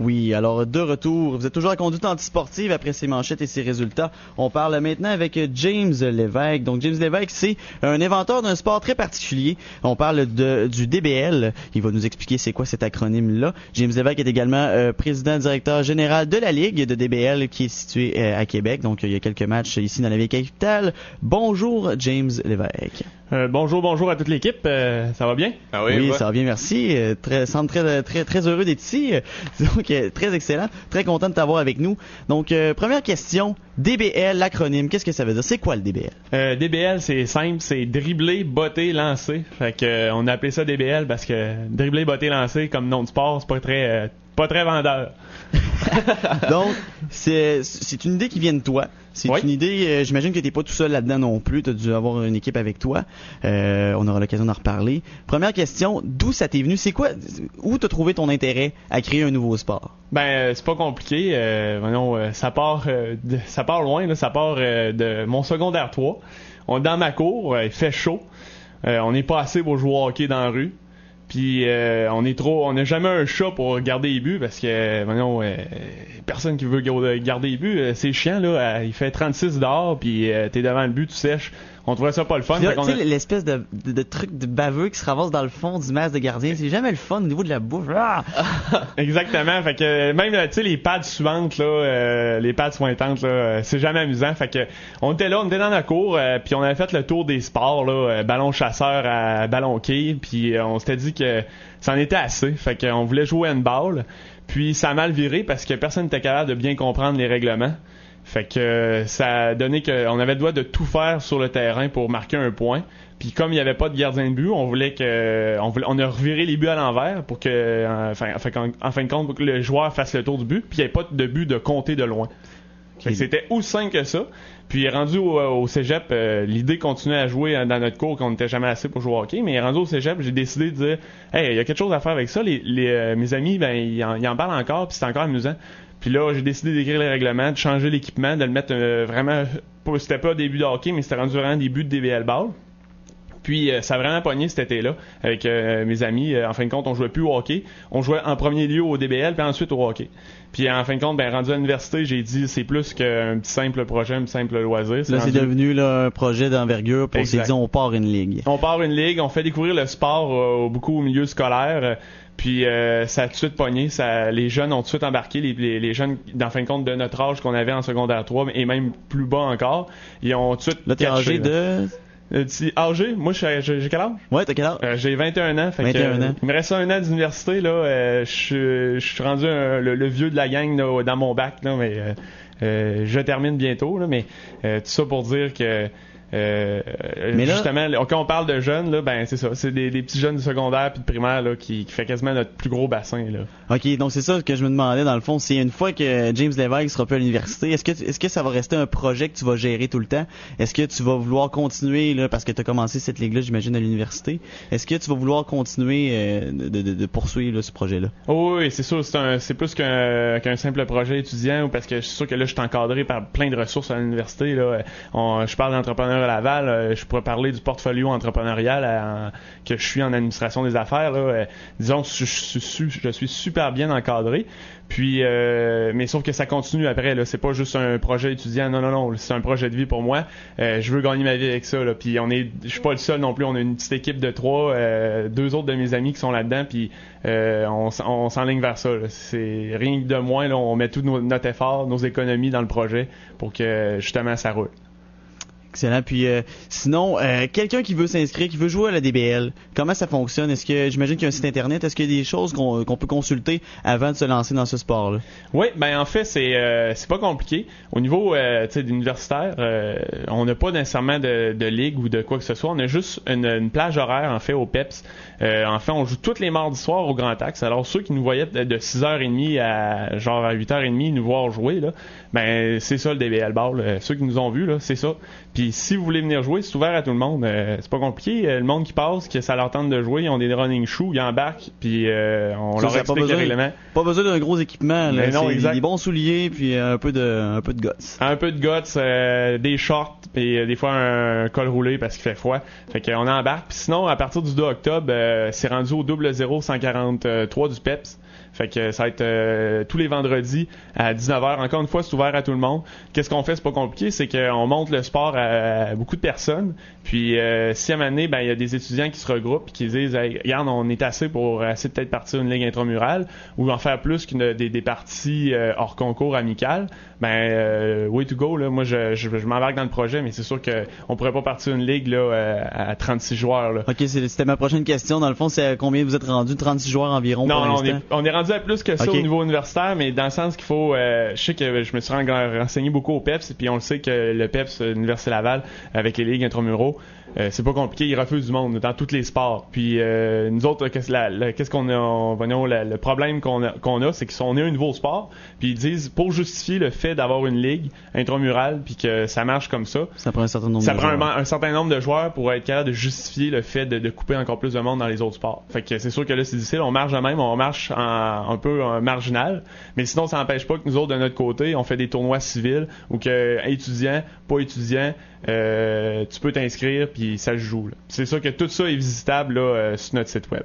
Oui, alors de retour, vous êtes toujours à Conduite Antisportive après ces manchettes et ces résultats. On parle maintenant avec James Lévesque. Donc James Lévesque, c'est un inventeur d'un sport très particulier. On parle du DBL. Il va nous expliquer c'est quoi cet acronyme-là. James Lévesque est également président directeur général de la Ligue de DBL qui est située à Québec. Donc il y a quelques matchs ici dans la vieille capitale. Bonjour James Lévesque. Bonjour à toute l'équipe. Ça va bien? Ah oui, ça va bien, merci. Semble très heureux d'être ici. Donc, très excellent. Très content de t'avoir avec nous. Donc, première question. DBL, l'acronyme, qu'est-ce que ça veut dire? C'est quoi le DBL? DBL, c'est simple. C'est dribbler, botter, lancer. Fait que, on a appelé ça DBL parce que dribbler, botter, lancer, comme nom de sport, c'est pas très vendeur. Donc, c'est une idée qui vient de toi. C'est une idée, j'imagine que t'es pas tout seul là-dedans non plus. T'as dû avoir une équipe avec toi. On aura l'occasion d'en reparler. Première question, d'où ça t'est venu? C'est quoi, où t'as trouvé ton intérêt à créer un nouveau sport? C'est pas compliqué. Ça part loin, là. Ça part de mon secondaire 3. On est dans ma cour, il fait chaud. On n'est pas assez pour jouer au hockey dans la rue. Puis on n'a jamais un chat pour garder les buts parce que personne qui veut garder les buts, c'est chiant là, il fait 36 dehors puis t'es devant le but, tu sèches. On trouvait ça pas le fun. Tu sais l'espèce de truc de baveux qui se ramasse dans le fond du masque de gardien, c'est jamais le fun au niveau de la bouffe. Ah! Exactement, fait que même tu sais les pads suivantes là, les pads sointantes là, c'est jamais amusant. Fait que on était dans la cour puis on avait fait le tour des sports là, ballon chasseur à ballon quai, puis on s'était dit que ça en était assez. Fait qu'on voulait jouer à handball, puis ça a mal viré parce que personne n'était capable de bien comprendre les règlements. Fait que ça a donné qu'on avait le droit de tout faire sur le terrain pour marquer un point. Puis comme il n'y avait pas de gardien de but, on a reviré les buts à l'envers pour que, en fin de compte, pour que le joueur fasse le tour du but. Puis il n'y avait pas de but de compter de loin. Fait que c'était aussi simple que ça. Puis rendu au cégep, l'idée continuait à jouer dans notre cours qu'on n'était jamais assez pour jouer au hockey. Mais rendu au cégep, j'ai décidé de dire, hey, il y a quelque chose à faire avec ça. Mes amis, ils en parlent encore, puis c'est encore amusant. Puis là, j'ai décidé d'écrire les règlements, de changer l'équipement, de le mettre vraiment... C'était pas des buts de hockey, mais c'était rendu vraiment des buts de DBL Ball. Puis ça a vraiment pogné cet été-là avec mes amis. En fin de compte, on jouait plus au hockey. On jouait en premier lieu au DBL, puis ensuite au hockey. Puis en fin de compte, rendu à l'université, j'ai dit c'est plus qu'un petit simple projet, un petit simple loisir. C'est devenu un projet d'envergure, puis on s'est dit on part une ligue. On part une ligue, on fait découvrir le sport beaucoup au milieu scolaire. Puis ça a tout de suite pogné, les jeunes ont tout de suite embarqué, les jeunes, en fin de compte, de notre âge qu'on avait en secondaire 3, et même plus bas encore, ils ont tout de suite... Là, t'es âgé de... Âgé? Moi, j'ai quel âge? Ouais, t'as quel âge? J'ai 21 ans. Fait 21 ans. Il me reste un an d'université, là. Je suis rendu le vieux de la gang là, dans mon bac, là, mais je termine bientôt, là, mais tout ça pour dire que... mais là, justement, quand on parle de jeunes, là, c'est ça, c'est des petits jeunes du secondaire puis de primaire là, qui fait quasiment notre plus gros bassin là. Ok, donc c'est ça que je me demandais dans le fond, c'est une fois que James Lévesque sera plus à l'université, est-ce que ça va rester un projet que tu vas gérer tout le temps? Est-ce que tu vas vouloir continuer là, parce que tu as commencé cette ligue-là, j'imagine, à l'université? Est-ce que tu vas vouloir continuer de poursuivre là, ce projet-là? Oh, oui, c'est sûr, c'est plus qu'un simple projet étudiant, parce que je suis sûr que là, je suis encadré par plein de ressources à l'université là. Je parle d'entrepreneur à Laval, je pourrais parler du portfolio entrepreneurial que je suis en administration des affaires. Là, disons que je suis super bien encadré. Puis, mais sauf que ça continue après. Là, c'est pas juste un projet étudiant. Non, c'est un projet de vie pour moi. Je veux gagner ma vie avec ça. Là. Puis je suis pas le seul non plus. On a une petite équipe de 3, 2 autres de mes amis qui sont là-dedans. Puis on s'enligne vers ça. Là. C'est rien que de moins. Là, on met tout notre effort, nos économies dans le projet pour que justement ça roule. Excellent. Puis sinon, quelqu'un qui veut s'inscrire, qui veut jouer à la DBL, comment ça fonctionne? Est-ce que j'imagine qu'il y a un site internet? Est-ce qu'il y a des choses qu'on peut consulter avant de se lancer dans ce sport-là? Oui, en fait, c'est pas compliqué. Au niveau d'universitaire, on n'a pas nécessairement de ligue ou de quoi que ce soit. On a juste une plage horaire en fait au PEPS. En fait, on joue tous les mardis soirs au Grand Axe. Alors ceux qui nous voyaient de 6h30 à 8h30 nous voir jouer là, c'est ça le DBL Ball. Ceux qui nous ont vus là, c'est ça. Puis Puis si vous voulez venir jouer, c'est ouvert à tout le monde. C'est pas compliqué. Le monde qui passe, que ça leur tente de jouer, ils ont des running shoes, ils embarquent, puis on leur explique les règlements. Pas besoin d'un gros équipement. Là. Non, exact. Des bons souliers, puis un peu de guts. Un peu de guts, des shorts, puis des fois un col roulé parce qu'il fait froid. Fait qu'on embarque. Puis sinon, à partir du 2 octobre, c'est rendu au 00143 du PEPS. Fait que ça va être tous les vendredis à 19h. Encore une fois, c'est ouvert à tout le monde. Qu'est-ce qu'on fait? C'est pas compliqué. C'est qu'on montre le sport à beaucoup de personnes. Puis, si à un moment donné, il y a des étudiants qui se regroupent et qui disent hey, regarde, on est assez pour essayer de peut-être partir une ligue intramurale ou en faire plus qu'une des parties hors concours amicales. Way to go. Là. Moi, je m'embarque dans le projet, mais c'est sûr qu'on pourrait pas partir une ligue là, à 36 joueurs. Là. OK, c'était ma prochaine question. Dans le fond, c'est à combien vous êtes rendu? 36 joueurs environ pour l'instant? On est rendu à plus que ça au niveau universitaire, mais dans le sens qu'il faut... je sais que je me suis renseigné beaucoup au PEPS, puis on le sait que le PEPS, l'Université Laval, avec les ligues intramuraux, c'est pas compliqué, ils refusent du monde dans tous les sports. Puis nous autres, qu'est-ce qu'on a? Le problème qu'on a, c'est qu'on est un nouveau sport, puis ils disent, pour justifier le fait d'avoir une ligue intramurale, puis que ça marche comme ça, ça prend un certain nombre de joueurs. Un certain nombre de joueurs pour être capable de justifier le fait de couper encore plus de monde dans les autres sports. Fait que c'est sûr que là, c'est difficile, on marche de même, on marche un peu marginal, mais sinon, ça n'empêche pas que nous autres, de notre côté, on fait des tournois civils, ou que étudiant, pas étudiant, tu peux t'inscrire puis ça se joue. Là. C'est sûr que tout ça est visitable là, sur notre site web.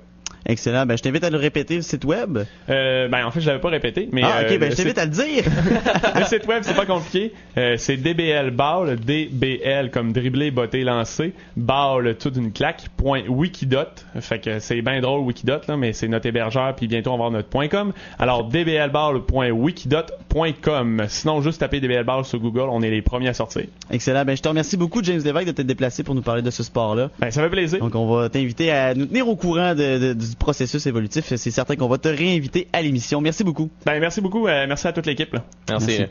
Excellent. Je t'invite à le répéter, le site web. En fait, je l'avais pas répété, mais je t'invite à le dire. Le site web, c'est pas compliqué. C'est DBL Ball, DBL comme dribbler, botter, lancer, Ball tout d'une claque, .wikidot. Fait que c'est bien drôle Wikidot là, mais c'est notre hébergeur puis bientôt on va avoir notre .com. Alors dblball.wikidot.com. Sinon juste taper DBL Ball sur Google, on est les premiers à sortir. Excellent. Je te remercie beaucoup James Lévesque de t'être déplacé pour nous parler de ce sport-là. Ça fait plaisir. Donc on va t'inviter à nous tenir au courant du processus évolutif. C'est certain qu'on va te réinviter à l'émission. Merci beaucoup. Merci beaucoup. Merci à toute l'équipe. Là. Merci.